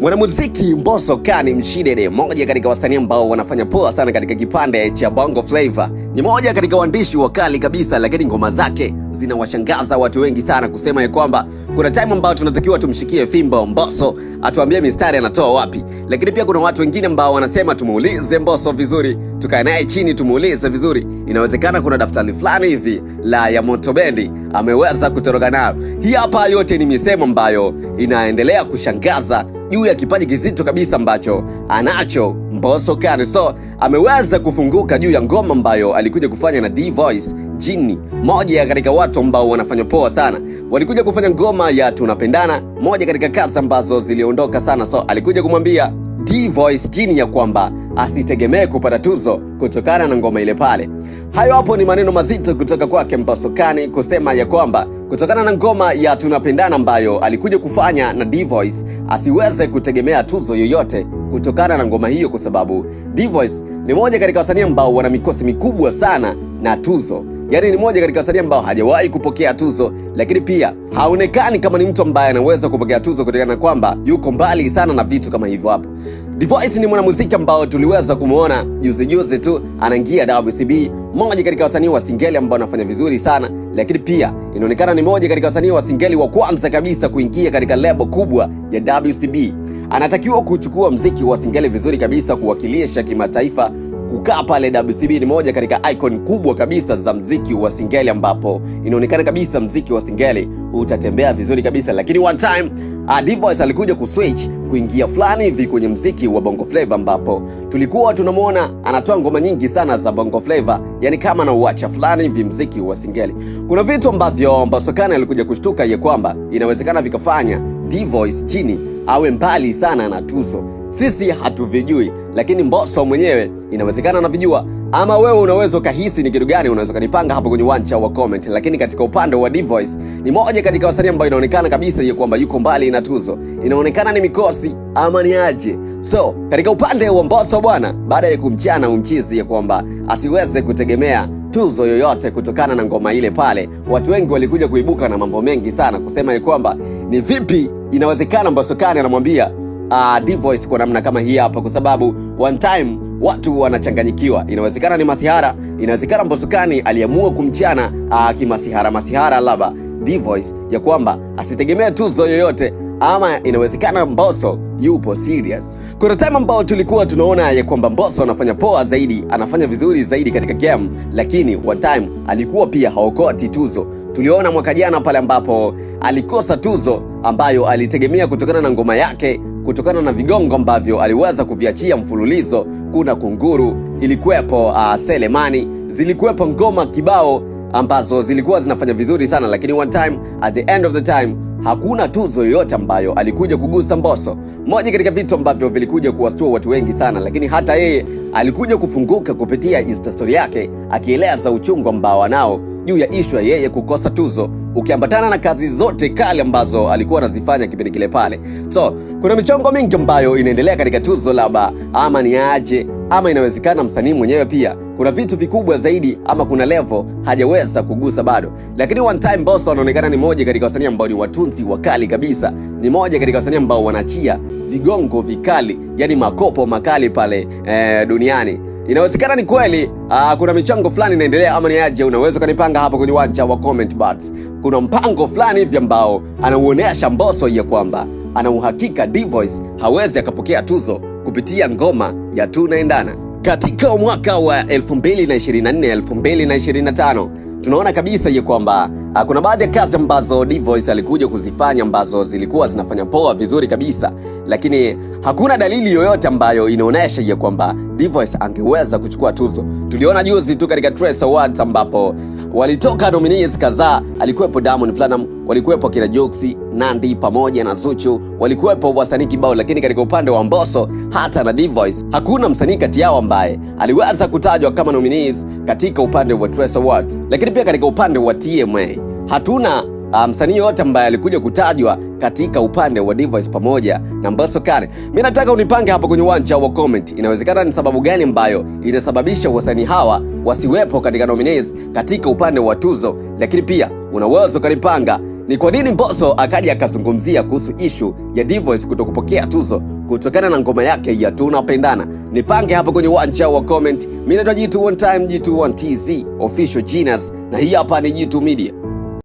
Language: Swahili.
Mwanamuziki Mbosso Kani Mshidede, mmoja katika wasanii ambao wanafanya poa sana katika kipande cha Bongo Flava. Ni mmoja katika waandishi wakali kabisa, lakini ngoma zake zinawashangaza watu wengi sana, kusema ya kwamba kuna time ambao tunatakiwa tumshikie fimbo Mbosso atuambie mistari anatoa wapi. Lakini pia kuna watu wengine ambao wanasema tumuulize Mbosso vizuri, tukae naye chini tumuulize vizuri. Inawezekana kuna daftari fulani hivi la ya Moto Bendi ameweza kutoroka nayo. Hii hapa yote ni misemo ambayo inaendelea kushangaza juu ya kipaji kizito kabisa ambacho anacho Mbosso Kani. So ameweza kufunguka juu ya ngoma ambayo alikuja kufanya na D-Voice Jini, moja katika watu ambao wanafanya poa sana. Walikuja kufanya ngoma ya Tunapendana, moja katika kazi ambazo ziliondoka sana. So alikuja kumwambia D-Voice Jini ya kwamba asitegemee kupata tuzo kutokana na ngoma ile pale. Hayo hapo ni maneno mazito kutoka kwake Mbosso Kani, kusema ya kwamba kutokana na ngoma ya Tunapendana ambayo alikuja kufanya na D-Voice asiweze kutegemea tuzo yoyote kutokana na ngoma hiyo, kwa sababu D-Voice ni moja katika wasanii ambao wana mikosi mikubwa sana na tuzo. Yaani ni moja katika wasanii ambao hajawahi kupokea tuzo, lakini pia haonekani kama ni mtu ambaye anaweza kupokea tuzo kutokana na kwamba yuko mbali sana na vitu kama hivyo hapo. D-Voice ni mwanamuziki ambao tuliweza kumuona juzi tu anaingia WCB, moja katika wasanii wa singeli ambao anafanya vizuri sana, lakini pia inaonekana ni moja katika wasanii wa singeli wa kwanza kabisa kuingia katika lebo kubwa ya WCB. Anatakiwa kuchukua mziki wa singeli vizuri kabisa, kuwakilisha kimataifa. Kukaa pale WCB ni moja katika icon kubwa kabisa za mziki wa singeli, ambapo inaonekana kabisa mziki wa singeli utatembea vizuri kabisa. Lakini one time D-Voice alikuja kuswitch kuingia fulani hivi kwenye mziki wa Bongo Flava, ambapo tulikuwa tunamuona anatoa ngoma nyingi sana za Bongo Flava, yani kama na uacha fulani hivi mziki wa singeli. Kuna vitu ambavyo Mbosso Kani alikuja kushtuka ya kwamba inawezekana vikafanya D-Voice Jini awe mbali sana na tuzo. Sisi hatuvijui, lakini Mbosso mwenyewe inawezekana anavijua. Ama wewe unaweza ukahisi ni kitu gani? Unaweza kanipanga hapo kwenye uwanja wa comment. Lakini katika upande wa D-Voice ni moja katika wasanii ambao inaonekana kabisa ya kwamba yuko mbali na tuzo. Inaonekana ni mikosi ama ni aje? So katika upande wa Mbosso bwana, baada ya kumchana umchizi ya kwamba asiweze kutegemea tuzo yoyote kutokana na ngoma ile pale, watu wengi walikuja kuibuka na mambo mengi sana, kusema ya kwamba ni vipi inawezekana Mbosso Kani anamwambia D-Voice kwa namna kama hii hapa, kwa sababu one time watu wanachanganyikiwa. Inawezekana ni masihara, inawezekana Mbosso Kani aliamua kumchana masihara labda D-Voice ya kwamba asitegemea tuzo yoyote, ama inawezekana Mbosso yupo serious. Kuna time ambao tulikuwa tunaona ya kwamba Mbosso anafanya poa zaidi, anafanya vizuri zaidi katika game, lakini one time alikuwa pia haokoti tuzo. Tuliona mwaka jana pale ambapo alikosa tuzo ambayo alitegemea kutokana na ngoma yake, kutokana na vigongo ambavyo aliweza kuviachia mfululizo. Kuna Kunguru, ilikuwepo Selemani, zilikuwepo ngoma kibao ambazo zilikuwa zinafanya vizuri sana, lakini one time at the end of the time hakuna tuzo yoyote ambayo alikuja kugusa Mbosso. Moja katika vitu ambavyo vilikuja kuwastua watu wengi sana, lakini hata yeye alikuja kufunguka kupitia Insta story yake akieleza uchungu ambao anao juu ya issue ya yeye kukosa tuzo, ukiambatana na kazi zote kali ambazo alikuwa anazifanya kipindi kile pale. So kuna michongo mingi ambayo inaendelea katika tuzo, labda ama ni aje, ama inawezekana msanii mwenyewe pia kuna vitu vikubwa zaidi, ama kuna level hajaweza kugusa bado. Lakini one time Mbosso anaonekana ni moja katika wasanii ambao ni watunzi wakali kabisa, ni moja katika wasanii ambao wanachia vigongo vikali, yani makopo makali pale duniani. Inawezekana ni kweli kuna michango fulani inaendelea, ama ni aje? Unaweza kanipanga hapo kwenye uwanja wa comment box. Kuna mpango fulani hivi ambao anauonesha Mbosso ya kwamba ana uhakika D-Voice hawezi akapokea tuzo kupitia ngoma ya Tunaendana. Katika mwaka wa 2024-2025 tunaona kabisa ya kwamba kuna baadhi ya kazi ambazo D-Voice alikuja kuzifanya ambazo zilikuwa zinafanya poa vizuri kabisa, lakini hakuna dalili yoyote ambayo inaonyesha ya kwamba D-Voice angeweza kuchukua tuzo. Tuliona juzi tu katika Trace Awards ambapo walitoka nominees kadhaa. Alikuwepo Diamond Platnumz, walikuwepo kina Jux, Nandy pamoja na Zuchu, walikuwepo wasanii kibao, lakini katika upande wa Mbosso hata na D-Voice hakuna msanii kati yao ambaye aliweza kutajwa kama nominees katika upande wa Trace Awards. Lakini pia katika upande wa TMA hatuna msanii yote ambaye alikuja kutajwa katika upande wa D-Voice pamoja na Mbosso Kani. Mimi nataka unipange hapo kwenye uwanja wa comment. Inawezekana ni sababu gani ambayo inasababisha wasanii hawa wasiwepo katika nominees katika upande wa tuzo, lakini pia unaweza kanipanga Ni kwa nini Mbosso akaja akazungumzia kuhusu issue ya Dvoice kutokupokea tuzo kutokana na ngoma yake ya Tunapendana? Nipange hapa kwenye uwanja wa comment. Mimi naitwa G2 One Time, G2 One TZ, official genius, na hii hapa ni G2 Media.